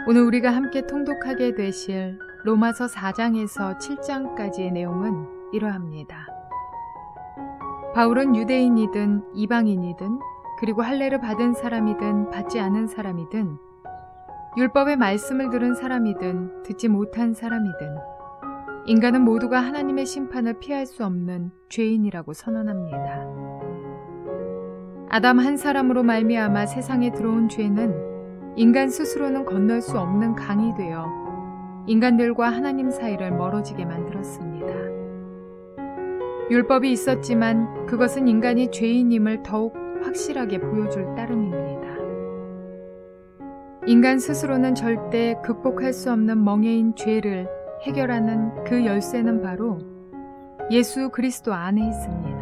오늘 우리가 함께 통독하게 되실 로마서 4장에서 7장까지의 내용은 이러합니다. 바울은 유대인이든 이방인이든 그리고 할례를 받은 사람이든 받지 않은 사람이든 율법의 말씀을 들은 사람이든 듣지 못한 사람이든 인간은 모두가 하나님의 심판을 피할 수 없는 죄인이라고 선언합니다. 아담 한 사람으로 말미암아 세상에 들어온 죄는 인간 스스로는 건널 수 없는 강이 되어 인간들과 하나님 사이를 멀어지게 만들었습니다. 율법이 있었지만 그것은 인간이 죄인임을 더욱 확실하게 보여줄 따름입니다. 인간 스스로는 절대 극복할 수 없는 멍에인 죄를 해결하는 그 열쇠는 바로 예수 그리스도 안에 있습니다.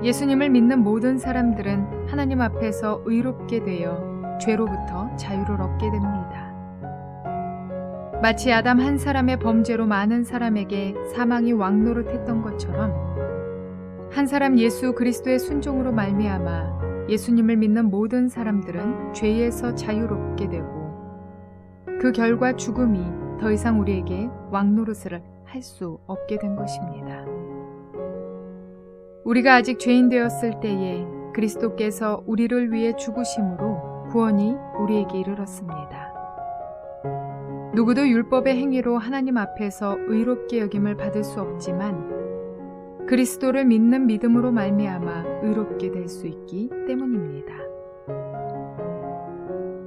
예수님을 믿는 모든 사람들은 하나님 앞에서 의롭게 되어 죄로부터 자유를 얻게 됩니다. 마치 아담 한 사람의 범죄로 많은 사람에게 사망이 왕노릇했던 것처럼 한 사람 예수 그리스도의 순종으로 말미암아 예수님을 믿는 모든 사람들은 죄에서 자유롭게 되고 그 결과 죽음이 더 이상 우리에게 왕노릇을 할 수 없게 된 것입니다. 우리가 아직 죄인 되었을 때에 그리스도께서 우리를 위해 죽으심으로 구원이 우리에게 이르렀습니다. 누구도 율법의 행위로 하나님 앞에서 의롭게 여김을 받을 수 없지만 그리스도를 믿는 믿음으로 말미암아 의롭게 될 수 있기 때문입니다.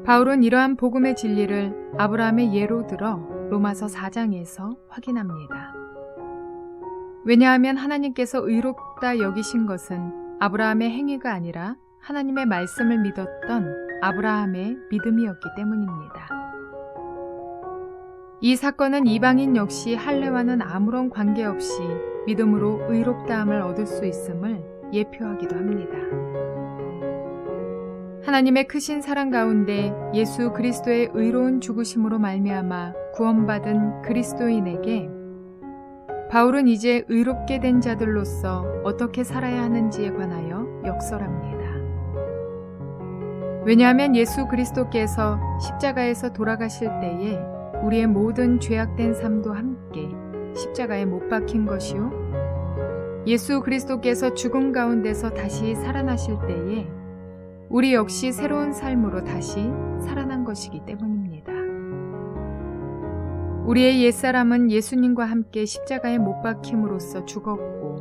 바울은 이러한 복음의 진리를 아브라함의 예로 들어 로마서 4장에서 확인합니다. 왜냐하면 하나님께서 의롭다 여기신 것은 아브라함의 행위가 아니라 하나님의 말씀을 믿었던 아브라함의 믿음이었기 때문입니다. 이 사건은 이방인 역시 할례와는 아무런 관계없이 믿음으로 의롭다함을 얻을 수 있음을 예표하기도 합니다. 하나님의 크신 사랑 가운데 예수 그리스도의 의로운 죽으심으로 말미암아 구원받은 그리스도인에게 바울은 이제 의롭게 된 자들로서 어떻게 살아야 하는지에 관하여 역설합니다. 왜냐하면 예수 그리스도께서 십자가에서 돌아가실 때에 우리의 모든 죄악된 삶도 함께 십자가에 못 박힌 것이요 예수 그리스도께서 죽음 가운데서 다시 살아나실 때에 우리 역시 새로운 삶으로 다시 살아난 것이기 때문입니다. 우리의 옛사람은 예수님과 함께 십자가에 못 박힘으로써 죽었고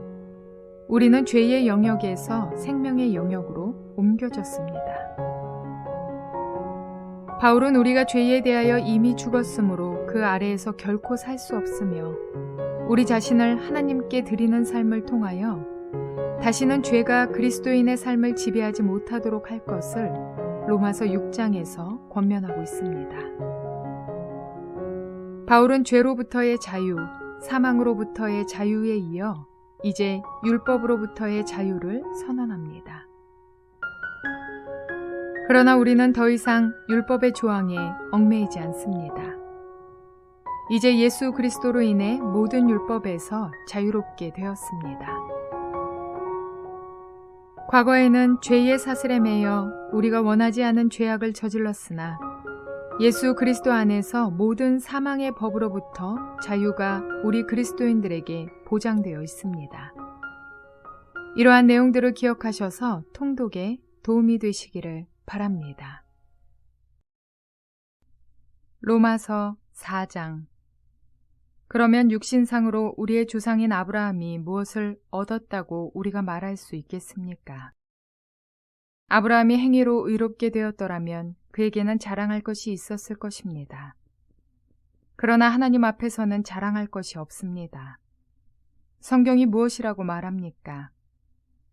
우리는 죄의 영역에서 생명의 영역으로 옮겨졌습니다. 바울은 우리가 죄에 대하여 이미 죽었으므로 그 아래에서 결코 살 수 없으며 우리 자신을 하나님께 드리는 삶을 통하여 다시는 죄가 그리스도인의 삶을 지배하지 못하도록 할 것을 로마서 6장에서 권면하고 있습니다. 바울은 죄로부터의 자유, 사망으로부터의 자유에 이어 이제 율법으로부터의 자유를 선언합니다. 그러나 우리는 더 이상 율법의 조항에 얽매이지 않습니다. 이제 예수 그리스도로 인해 모든 율법에서 자유롭게 되었습니다. 과거에는 죄의 사슬에 매여 우리가 원하지 않은 죄악을 저질렀으나 예수 그리스도 안에서 모든 사망의 법으로부터 자유가 우리 그리스도인들에게 보장되어 있습니다. 이러한 내용들을 기억하셔서 통독에 도움이 되시기를 바랍니다. 로마서 4장. 그러면 육신상으로 우리의 조상인 아브라함이 무엇을 얻었다고 우리가 말할 수 있겠습니까? 아브라함이 행위로 의롭게 되었더라면 그에게는 자랑할 것이 있었을 것입니다. 그러나 하나님 앞에서는 자랑할 것이 없습니다. 성경이 무엇이라고 말합니까?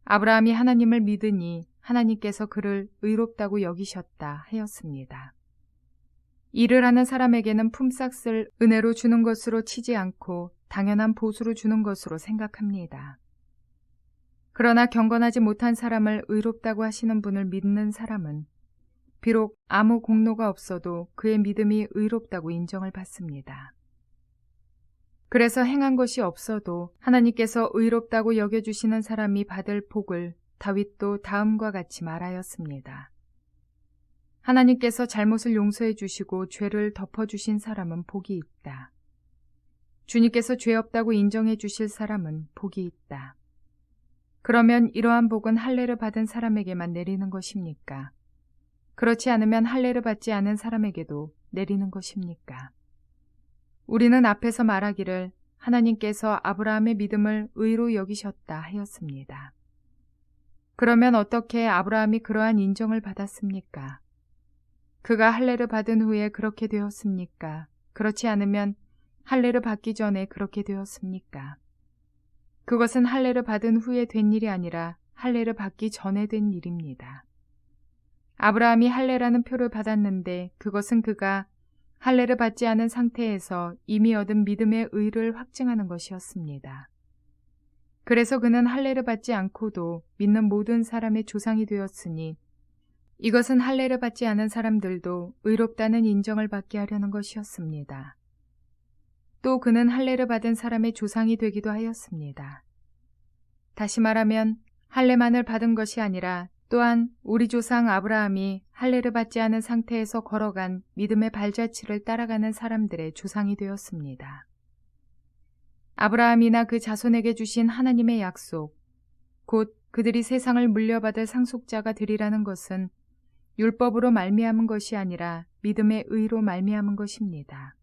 아브라함이 하나님을 믿으니 하나님께서 그를 의롭다고 여기셨다 하였습니다. 일을 하는 사람에게는 품삯을 은혜로 주는 것으로 치지 않고 당연한 보수로 주는 것으로 생각합니다. 그러나 경건하지 못한 사람을 의롭다고 하시는 분을 믿는 사람은 비록 아무 공로가 없어도 그의 믿음이 의롭다고 인정을 받습니다. 그래서 행한 것이 없어도 하나님께서 의롭다고 여겨주시는 사람이 받을 복을 다윗도 다음과 같이 말하였습니다. 하나님께서 잘못을 용서해 주시고 죄를 덮어 주신 사람은 복이 있다. 주님께서 죄 없다고 인정해 주실 사람은 복이 있다. 그러면 이러한 복은 할례를 받은 사람에게만 내리는 것입니까? 그렇지 않으면 할례를 받지 않은 사람에게도 내리는 것입니까? 우리는 앞에서 말하기를 하나님께서 아브라함의 믿음을 의로 여기셨다 하였습니다. 그러면 어떻게 아브라함이 그러한 인정을 받았습니까? 그가 할례를 받은 후에 그렇게 되었습니까? 그렇지 않으면 할례를 받기 전에 그렇게 되었습니까? 그것은 할례를 받은 후에 된 일이 아니라 할례를 받기 전에 된 일입니다. 아브라함이 할례라는 표를 받았는데 그것은 그가 할례를 받지 않은 상태에서 이미 얻은 믿음의 의를 확증하는 것이었습니다. 그래서 그는 할례를 받지 않고도 믿는 모든 사람의 조상이 되었으니 이것은 할례를 받지 않은 사람들도 의롭다는 인정을 받게 하려는 것이었습니다. 또 그는 할례를 받은 사람의 조상이 되기도 하였습니다. 다시 말하면 할례만을 받은 것이 아니라 또한 우리 조상 아브라함이 할례를 받지 않은 상태에서 걸어간 믿음의 발자취를 따라가는 사람들의 조상이 되었습니다. 아브라함이나 그 자손에게 주신 하나님의 약속, 곧 그들이 세상을 물려받을 상속자가 되리라는 것은 율법으로 말미암은 것이 아니라 믿음의 의로 말미암은 것입니다.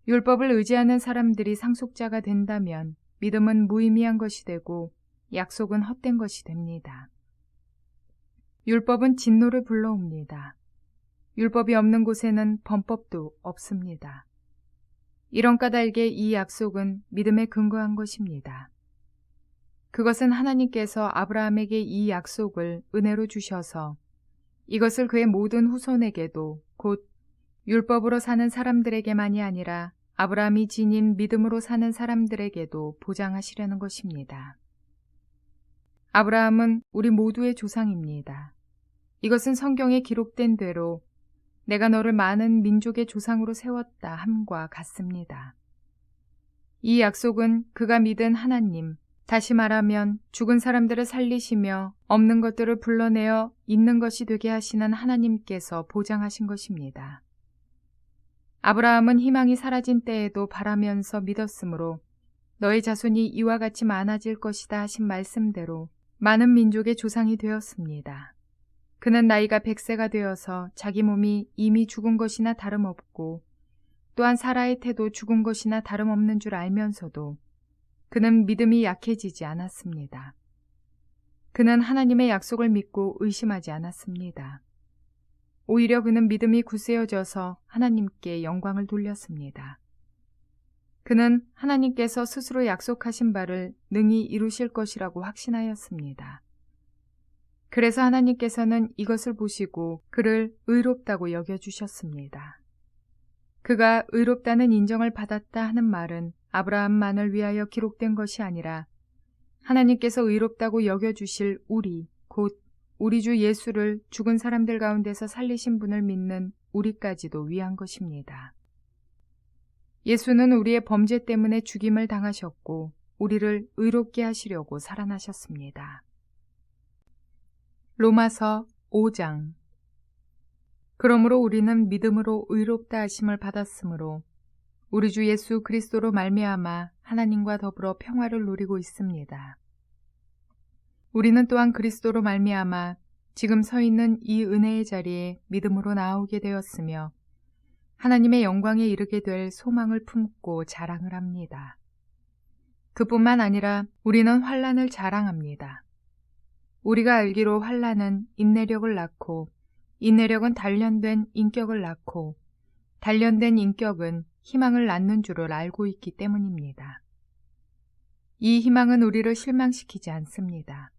율법을 의지하는 사람들이 상속자가 된다면 믿음은 무의미한 것이 되고 약속은 헛된 것이 됩니다. 율법은 진노를 불러옵니다. 율법이 없는 곳에는 범법도 없습니다. 이런 까닭에 이 약속은 믿음에 근거한 것입니다. 그것은 하나님께서 아브라함에게 이 약속을 은혜로 주셔서 이것을 그의 모든 후손에게도 곧 율법으로 사는 사람들에게만이 아니라 아브라함이 지닌 믿음으로 사는 사람들에게도 보장하시려는 것입니다. 아브라함은 우리 모두의 조상입니다. 이것은 성경에 기록된 대로 내가 너를 많은 민족의 조상으로 세웠다 함과 같습니다. 이 약속은 그가 믿은 하나님, 다시 말하면 죽은 사람들을 살리시며 없는 것들을 불러내어 있는 것이 되게 하시는 하나님께서 보장하신 것입니다. 아브라함은 희망이 사라진 때에도 바라면서 믿었으므로 너의 자손이 이와 같이 많아질 것이다 하신 말씀대로 많은 민족의 조상이 되었습니다. 그는 나이가 100세가 되어서 자기 몸이 이미 죽은 것이나 다름없고 또한 사라의 태도 죽은 것이나 다름없는 줄 알면서도 그는 믿음이 약해지지 않았습니다. 그는 하나님의 약속을 믿고 의심하지 않았습니다. 오히려 그는 믿음이 굳세어져서 하나님께 영광을 돌렸습니다. 그는 하나님께서 스스로 약속하신 바를 능히 이루실 것이라고 확신하였습니다. 그래서 하나님께서는 이것을 보시고 그를 의롭다고 여겨주셨습니다. 그가 의롭다는 인정을 받았다 하는 말은 아브라함만을 위하여 기록된 것이 아니라 하나님께서 의롭다고 여겨주실 우리, 곧 우리 주 예수를 죽은 사람들 가운데서 살리신 분을 믿는 우리까지도 위한 것입니다. 예수는 우리의 범죄 때문에 죽임을 당하셨고 우리를 의롭게 하시려고 살아나셨습니다. 로마서 5장. 그러므로 우리는 믿음으로 의롭다 하심을 받았으므로 우리 주 예수 그리스도로 말미암아 하나님과 더불어 평화를 누리고 있습니다. 우리는 또한 그리스도로 말미암아 지금 서 있는 이 은혜의 자리에 믿음으로 나오게 되었으며 하나님의 영광에 이르게 될 소망을 품고 자랑을 합니다. 그뿐만 아니라 우리는 환난을 자랑합니다. 우리가 알기로 환난은 인내력을 낳고 인내력은 단련된 인격을 낳고 단련된 인격은 희망을 낳는 줄을 알고 있기 때문입니다. 이 희망은 우리를 실망시키지 않습니다.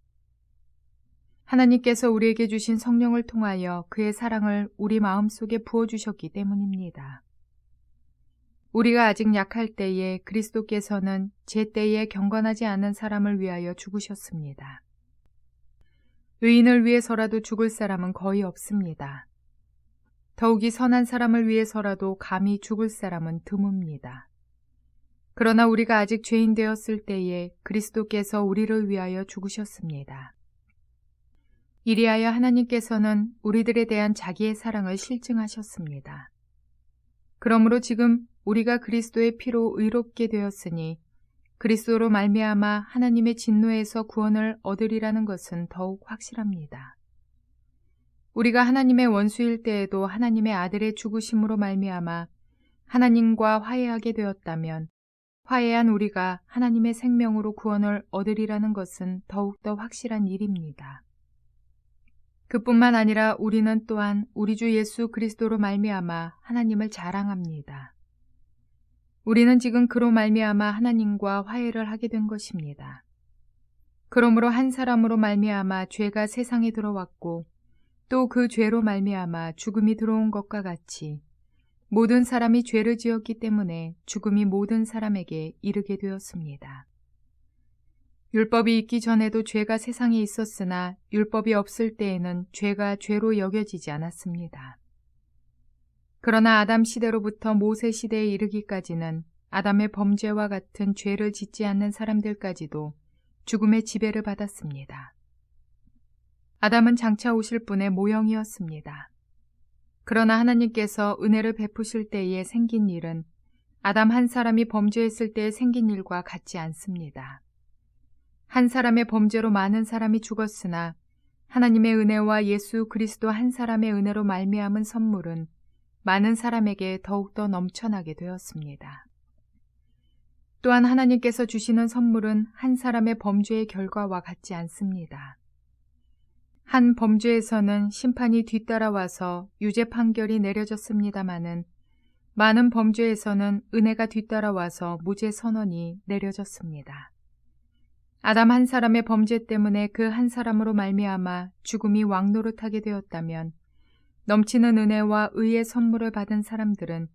하나님께서 우리에게 주신 성령을 통하여 그의 사랑을 우리 마음속에 부어주셨기 때문입니다. 우리가 아직 약할 때에 그리스도께서는 제 때에 경건하지 않은 사람을 위하여 죽으셨습니다. 의인을 위해서라도 죽을 사람은 거의 없습니다. 더욱이 선한 사람을 위해서라도 감히 죽을 사람은 드뭅니다. 그러나 우리가 아직 죄인 되었을 때에 그리스도께서 우리를 위하여 죽으셨습니다. 이리하여 하나님께서는 우리들에 대한 자기의 사랑을 실증하셨습니다. 그러므로 지금 우리가 그리스도의 피로 의롭게 되었으니 그리스도로 말미암아 하나님의 진노에서 구원을 얻으리라는 것은 더욱 확실합니다. 우리가 하나님의 원수일 때에도 하나님의 아들의 죽으심으로 말미암아 하나님과 화해하게 되었다면 화해한 우리가 하나님의 생명으로 구원을 얻으리라는 것은 더욱더 확실한 일입니다. 그뿐만 아니라 우리는 또한 우리 주 예수 그리스도로 말미암아 하나님을 자랑합니다. 우리는 지금 그로 말미암아 하나님과 화해를 하게 된 것입니다. 그러므로 한 사람으로 말미암아 죄가 세상에 들어왔고 또 그 죄로 말미암아 죽음이 들어온 것과 같이 모든 사람이 죄를 지었기 때문에 죽음이 모든 사람에게 이르게 되었습니다. 율법이 있기 전에도 죄가 세상에 있었으나 율법이 없을 때에는 죄가 죄로 여겨지지 않았습니다. 그러나 아담 시대로부터 모세 시대에 이르기까지는 아담의 범죄와 같은 죄를 짓지 않는 사람들까지도 죽음의 지배를 받았습니다. 아담은 장차 오실 분의 모형이었습니다. 그러나 하나님께서 은혜를 베푸실 때에 생긴 일은 아담 한 사람이 범죄했을 때에 생긴 일과 같지 않습니다. 한 사람의 범죄로 많은 사람이 죽었으나 하나님의 은혜와 예수 그리스도 한 사람의 은혜로 말미암은 선물은 많은 사람에게 더욱더 넘쳐나게 되었습니다. 또한 하나님께서 주시는 선물은 한 사람의 범죄의 결과와 같지 않습니다. 한 범죄에서는 심판이 뒤따라와서 유죄 판결이 내려졌습니다마는 많은 범죄에서는 은혜가 뒤따라와서 무죄 선언이 내려졌습니다. 아담 한 사람의 범죄 때문에 그 한 사람으로 말미암아 죽음이 왕노릇하게 되었다면 넘치는 은혜와 의의 선물을 받은 사람들은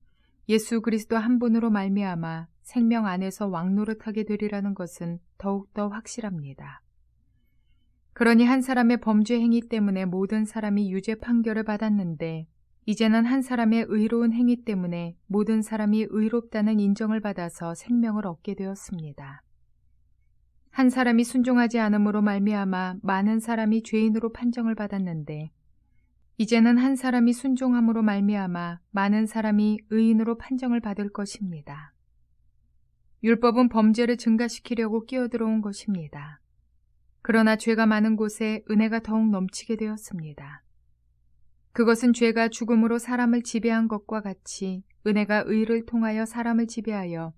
예수 그리스도 한 분으로 말미암아 생명 안에서 왕노릇하게 되리라는 것은 더욱더 확실합니다. 그러니 한 사람의 범죄 행위 때문에 모든 사람이 유죄 판결을 받았는데 이제는 한 사람의 의로운 행위 때문에 모든 사람이 의롭다는 인정을 받아서 생명을 얻게 되었습니다. 한 사람이 순종하지 않음으로 말미암아 많은 사람이 죄인으로 판정을 받았는데 이제는 한 사람이 순종함으로 말미암아 많은 사람이 의인으로 판정을 받을 것입니다. 율법은 범죄를 증가시키려고 끼어들어온 것입니다. 그러나 죄가 많은 곳에 은혜가 더욱 넘치게 되었습니다. 그것은 죄가 죽음으로 사람을 지배한 것과 같이 은혜가 의를 통하여 사람을 지배하여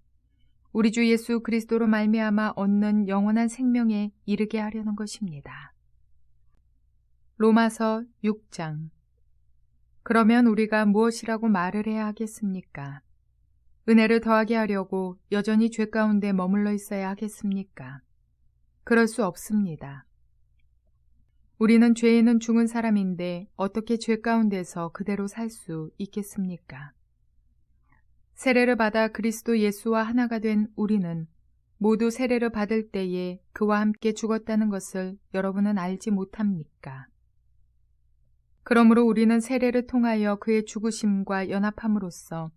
우리 주 예수 그리스도로 말미암아 얻는 영원한 생명에 이르게 하려는 것입니다. 로마서 6장. 그러면 우리가 무엇이라고 말을 해야 하겠습니까? 은혜를 더하게 하려고 여전히 죄 가운데 머물러 있어야 하겠습니까? 그럴 수 없습니다. 우리는 죄에는 죽은 사람인데 어떻게 죄 가운데서 그대로 살 수 있겠습니까? 세례를 받아 그리스도 예수와 하나가 된 우리는 모두 세례를 받을 때에 그와 함께 죽었다는 것을 여러분은 알지 못합니까? 그러므로 우리는 세례를 통하여 그의 죽으심과 연합함으로써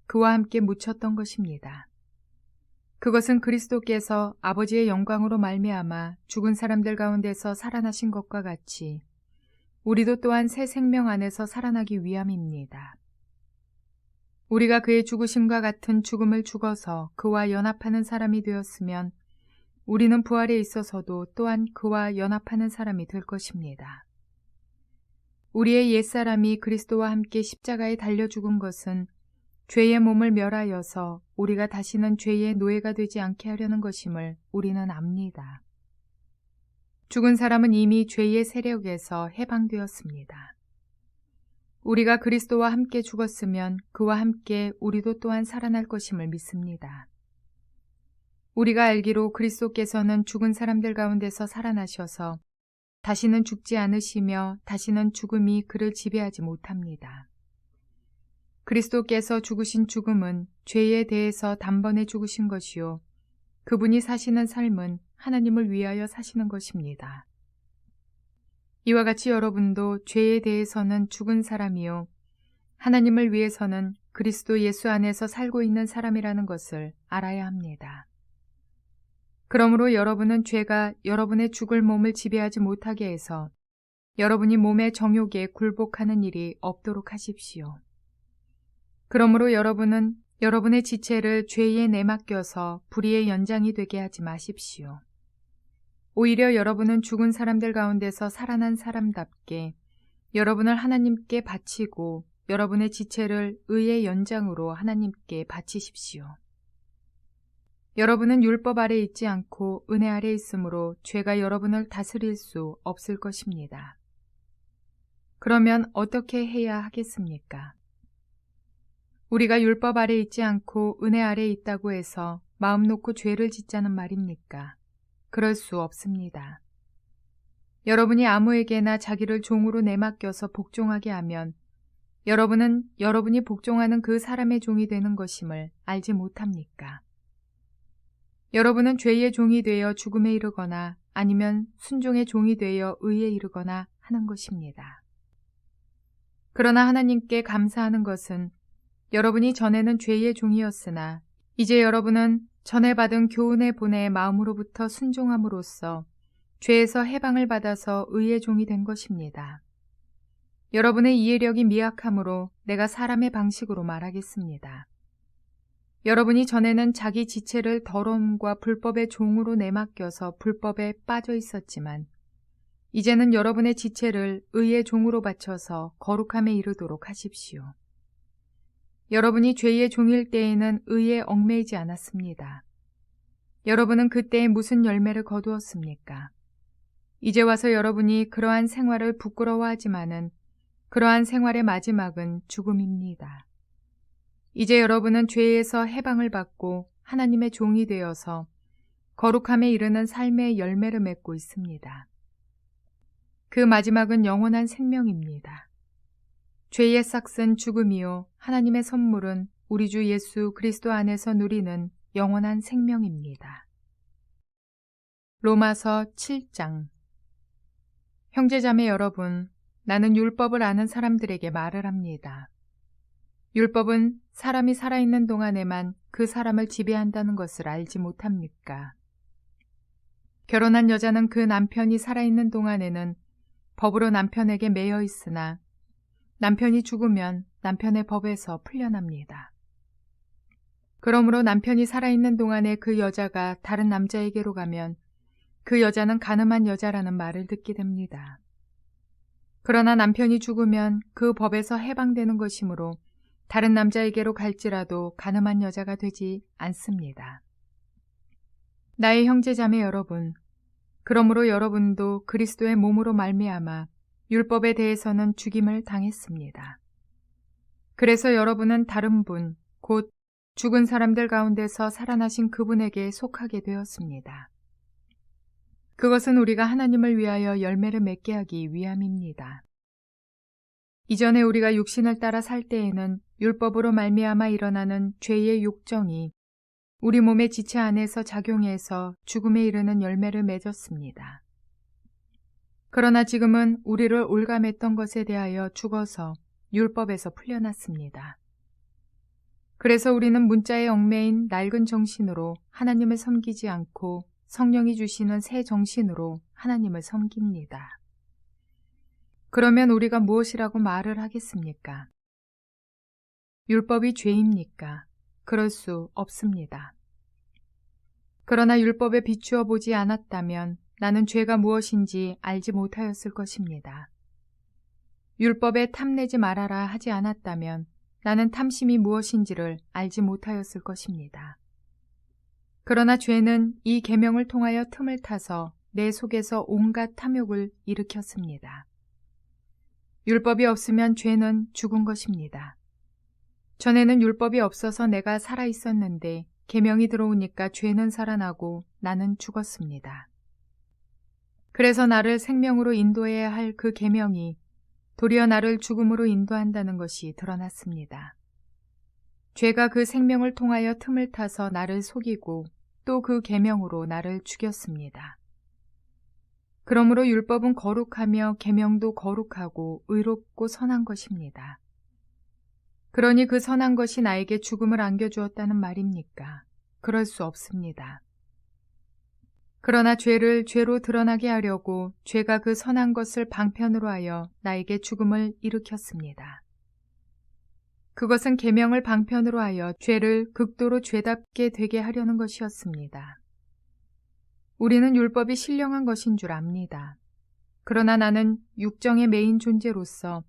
그와 함께 묻혔던 것입니다. 그것은 그리스도께서 아버지의 영광으로 말미암아 죽은 사람들 가운데서 살아나신 것과 같이 우리도 또한 새 생명 안에서 살아나기 위함입니다. 우리가 그의 죽으심과 같은 죽음을 죽어서 그와 연합하는 사람이 되었으면 우리는 부활에 있어서도 또한 그와 연합하는 사람이 될 것입니다. 우리의 옛사람이 그리스도와 함께 십자가에 달려 죽은 것은 죄의 몸을 멸하여서 우리가 다시는 죄의 노예가 되지 않게 하려는 것임을 우리는 압니다. 죽은 사람은 이미 죄의 세력에서 해방되었습니다. 우리가 그리스도와 함께 죽었으면 그와 함께 우리도 또한 살아날 것임을 믿습니다. 우리가 알기로 그리스도께서는 죽은 사람들 가운데서 살아나셔서 다시는 죽지 않으시며 다시는 죽음이 그를 지배하지 못합니다. 그리스도께서 죽으신 죽음은 죄에 대해서 단번에 죽으신 것이요 그분이 사시는 삶은 하나님을 위하여 사시는 것입니다. 이와 같이 여러분도 죄에 대해서는 죽은 사람이요 하나님을 위해서는 그리스도 예수 안에서 살고 있는 사람이라는 것을 알아야 합니다. 그러므로 여러분은 죄가 여러분의 죽을 몸을 지배하지 못하게 해서 여러분이 몸의 정욕에 굴복하는 일이 없도록 하십시오. 그러므로 여러분은 여러분의 지체를 죄에 내맡겨서 불의의 연장이 되게 하지 마십시오. 오히려 여러분은 죽은 사람들 가운데서 살아난 사람답게 여러분을 하나님께 바치고 여러분의 지체를 의의 연장으로 하나님께 바치십시오. 여러분은 율법 아래 있지 않고 은혜 아래 있으므로 죄가 여러분을 다스릴 수 없을 것입니다. 그러면 어떻게 해야 하겠습니까? 우리가 율법 아래 있지 않고 은혜 아래 있다고 해서 마음 놓고 죄를 짓자는 말입니까? 그럴 수 없습니다. 여러분이 아무에게나 자기를 종으로 내맡겨서 복종하게 하면 여러분은 여러분이 복종하는 그 사람의 종이 되는 것임을 알지 못합니까? 여러분은 죄의 종이 되어 죽음에 이르거나 아니면 순종의 종이 되어 의에 이르거나 하는 것입니다. 그러나 하나님께 감사하는 것은 여러분이 전에는 죄의 종이었으나 이제 여러분은 전에 받은 교훈의 본의 마음으로부터 순종함으로써 죄에서 해방을 받아서 의의 종이 된 것입니다. 여러분의 이해력이 미약함으로 내가 사람의 방식으로 말하겠습니다. 여러분이 전에는 자기 지체를 더러움과 불법의 종으로 내맡겨서 불법에 빠져 있었지만 이제는 여러분의 지체를 의의 종으로 바쳐서 거룩함에 이르도록 하십시오. 여러분이 죄의 종일 때에는 의에 얽매이지 않았습니다. 여러분은 그때에 무슨 열매를 거두었습니까? 이제 와서 여러분이 그러한 생활을 부끄러워하지만은 그러한 생활의 마지막은 죽음입니다. 이제 여러분은 죄에서 해방을 받고 하나님의 종이 되어서 거룩함에 이르는 삶의 열매를 맺고 있습니다. 그 마지막은 영원한 생명입니다. 죄의 싹은 죽음이요 하나님의 선물은 우리 주 예수 그리스도 안에서 누리는 영원한 생명입니다. 로마서 7장. 형제자매 여러분, 나는 율법을 아는 사람들에게 말을 합니다. 율법은 사람이 살아있는 동안에만 그 사람을 지배한다는 것을 알지 못합니까? 결혼한 여자는 그 남편이 살아있는 동안에는 법으로 남편에게 매여 있으나 남편이 죽으면 남편의 법에서 풀려납니다. 그러므로 남편이 살아있는 동안에 그 여자가 다른 남자에게로 가면 그 여자는 간음한 여자라는 말을 듣게 됩니다. 그러나 남편이 죽으면 그 법에서 해방되는 것이므로 다른 남자에게로 갈지라도 간음한 여자가 되지 않습니다. 나의 형제자매 여러분, 그러므로 여러분도 그리스도의 몸으로 말미암아 율법에 대해서는 죽임을 당했습니다. 그래서 여러분은 다른 분, 곧 죽은 사람들 가운데서 살아나신 그분에게 속하게 되었습니다. 그것은 우리가 하나님을 위하여 열매를 맺게 하기 위함입니다. 이전에 우리가 육신을 따라 살 때에는 율법으로 말미암아 일어나는 죄의 욕정이 우리 몸의 지체 안에서 작용해서 죽음에 이르는 열매를 맺었습니다. 그러나 지금은 우리를 올감했던 것에 대하여 죽어서 율법에서 풀려났습니다. 그래서 우리는 문자에 얽매인 낡은 정신으로 하나님을 섬기지 않고 성령이 주시는 새 정신으로 하나님을 섬깁니다. 그러면 우리가 무엇이라고 말을 하겠습니까? 율법이 죄입니까? 그럴 수 없습니다. 그러나 율법에 비추어 보지 않았다면 나는 죄가 무엇인지 알지 못하였을 것입니다. 율법에 탐내지 말아라 하지 않았다면 나는 탐심이 무엇인지를 알지 못하였을 것입니다. 그러나 죄는 이 계명을 통하여 틈을 타서 내 속에서 온갖 탐욕을 일으켰습니다. 율법이 없으면 죄는 죽은 것입니다. 전에는 율법이 없어서 내가 살아 있었는데 계명이 들어오니까 죄는 살아나고 나는 죽었습니다. 그래서 나를 생명으로 인도해야 할 그 계명이 도리어 나를 죽음으로 인도한다는 것이 드러났습니다. 죄가 그 생명을 통하여 틈을 타서 나를 속이고 또 그 계명으로 나를 죽였습니다. 그러므로 율법은 거룩하며 계명도 거룩하고 의롭고 선한 것입니다. 그러니 그 선한 것이 나에게 죽음을 안겨주었다는 말입니까? 그럴 수 없습니다. 그러나 죄를 죄로 드러나게 하려고 죄가 그 선한 것을 방편으로 하여 나에게 죽음을 일으켰습니다. 그것은 계명을 방편으로 하여 죄를 극도로 죄답게 되게 하려는 것이었습니다. 우리는 율법이 신령한 것인 줄 압니다. 그러나 나는 육정의 메인 존재로서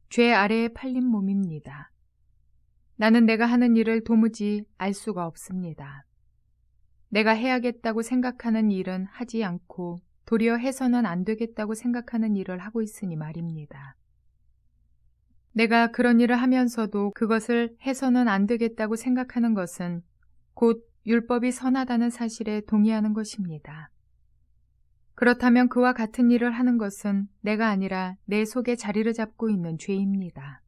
죄 아래에 팔린 몸입니다. 나는 내가 하는 일을 도무지 알 수가 없습니다. 내가 해야겠다고 생각하는 일은 하지 않고 도리어 해서는 안 되겠다고 생각하는 일을 하고 있으니 말입니다. 내가 그런 일을 하면서도 그것을 해서는 안 되겠다고 생각하는 것은 곧 율법이 선하다는 사실에 동의하는 것입니다. 그렇다면 그와 같은 일을 하는 것은 내가 아니라 내 속에 자리를 잡고 있는 죄입니다.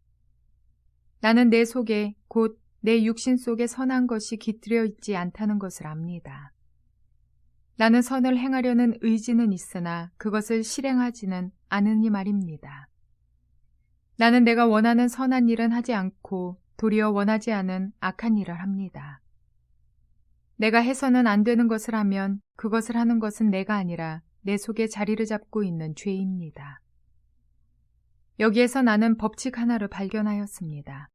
나는 내 속에 곧 내 육신 속에 선한 것이 깃들여 있지 않다는 것을 압니다. 나는 선을 행하려는 의지는 있으나 그것을 실행하지는 않으니 말입니다. 나는 내가 원하는 선한 일은 하지 않고 도리어 원하지 않은 악한 일을 합니다. 내가 해서는 안 되는 것을 하면 그것을 하는 것은 내가 아니라 내 속에 자리를 잡고 있는 죄입니다. 여기에서 나는 법칙 하나를 발견하였습니다.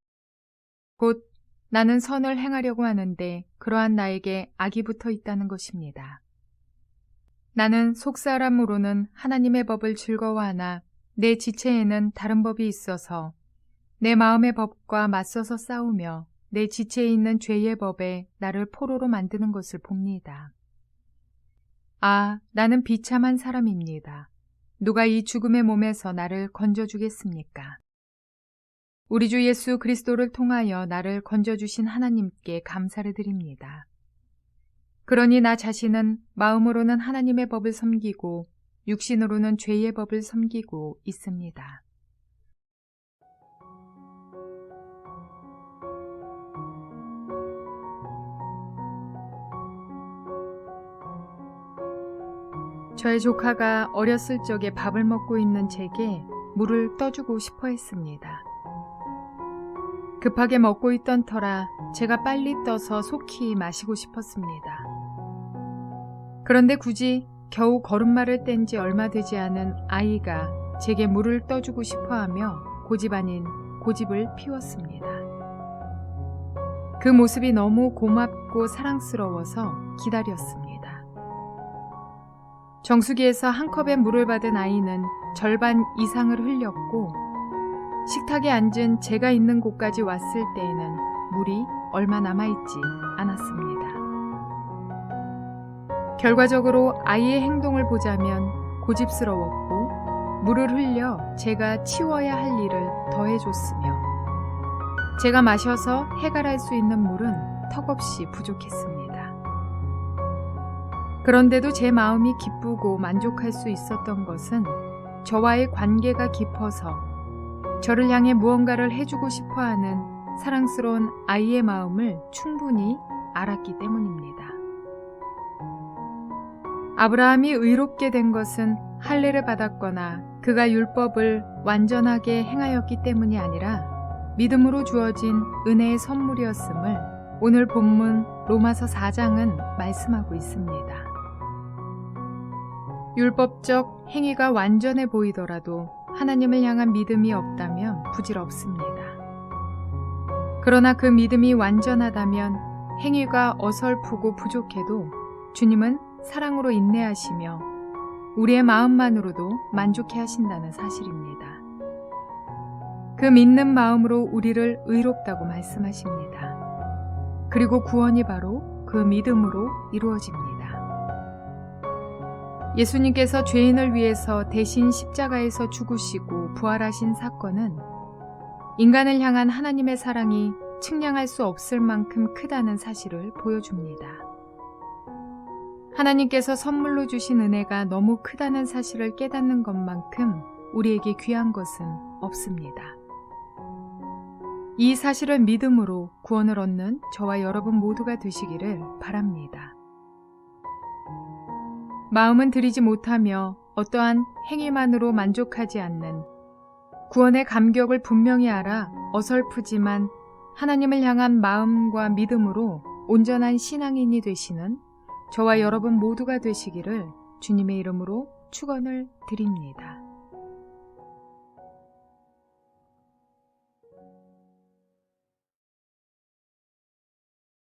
곧 나는 선을 행하려고 하는데 그러한 나에게 악이 붙어 있다는 것입니다. 나는 속사람으로는 하나님의 법을 즐거워하나 내 지체에는 다른 법이 있어서 내 마음의 법과 맞서서 싸우며 내 지체에 있는 죄의 법에 나를 포로로 만드는 것을 봅니다. 아, 나는 비참한 사람입니다. 누가 이 죽음의 몸에서 나를 건져주겠습니까? 우리 주 예수 그리스도를 통하여 나를 건져주신 하나님께 감사를 드립니다. 그러니 나 자신은 마음으로는 하나님의 법을 섬기고 육신으로는 죄의 법을 섬기고 있습니다. 저의 조카가 어렸을 적에 밥을 먹고 있는 제게 물을 떠주고 싶어 했습니다. 급하게 먹고 있던 터라 제가 빨리 떠서 속히 마시고 싶었습니다. 그런데 굳이 겨우 걸음마를 뗀 지 얼마 되지 않은 아이가 제게 물을 떠주고 싶어하며 고집 아닌 고집을 피웠습니다. 그 모습이 너무 고맙고 사랑스러워서 기다렸습니다. 정수기에서 한 컵의 물을 받은 아이는 절반 이상을 흘렸고 식탁에 앉은 제가 있는 곳까지 왔을 때에는 물이 얼마 남아있지 않았습니다. 결과적으로 아이의 행동을 보자면 고집스러웠고 물을 흘려 제가 치워야 할 일을 더해줬으며 제가 마셔서 해갈할 수 있는 물은 턱없이 부족했습니다. 그런데도 제 마음이 기쁘고 만족할 수 있었던 것은 저와의 관계가 깊어서 저를 향해 무언가를 해주고 싶어하는 사랑스러운 아이의 마음을 충분히 알았기 때문입니다. 아브라함이 의롭게 된 것은 할례를 받았거나 그가 율법을 완전하게 행하였기 때문이 아니라 믿음으로 주어진 은혜의 선물이었음을 오늘 본문 로마서 4장은 말씀하고 있습니다. 율법적 행위가 완전해 보이더라도 하나님을 향한 믿음이 없다면 부질없습니다. 그러나 그 믿음이 완전하다면 행위가 어설프고 부족해도 주님은 사랑으로 인내하시며 우리의 마음만으로도 만족해 하신다는 사실입니다. 그 믿는 마음으로 우리를 의롭다고 말씀하십니다. 그리고 구원이 바로 그 믿음으로 이루어집니다. 예수님께서 죄인을 위해서 대신 십자가에서 죽으시고 부활하신 사건은 인간을 향한 하나님의 사랑이 측량할 수 없을 만큼 크다는 사실을 보여줍니다. 하나님께서 선물로 주신 은혜가 너무 크다는 사실을 깨닫는 것만큼 우리에게 귀한 것은 없습니다. 이 사실을 믿음으로 구원을 얻는 저와 여러분 모두가 되시기를 바랍니다. 마음은 들이지 못하며 어떠한 행위만으로 만족하지 않는 구원의 감격을 분명히 알아 어설프지만 하나님을 향한 마음과 믿음으로 온전한 신앙인이 되시는 저와 여러분 모두가 되시기를 주님의 이름으로 축원을 드립니다.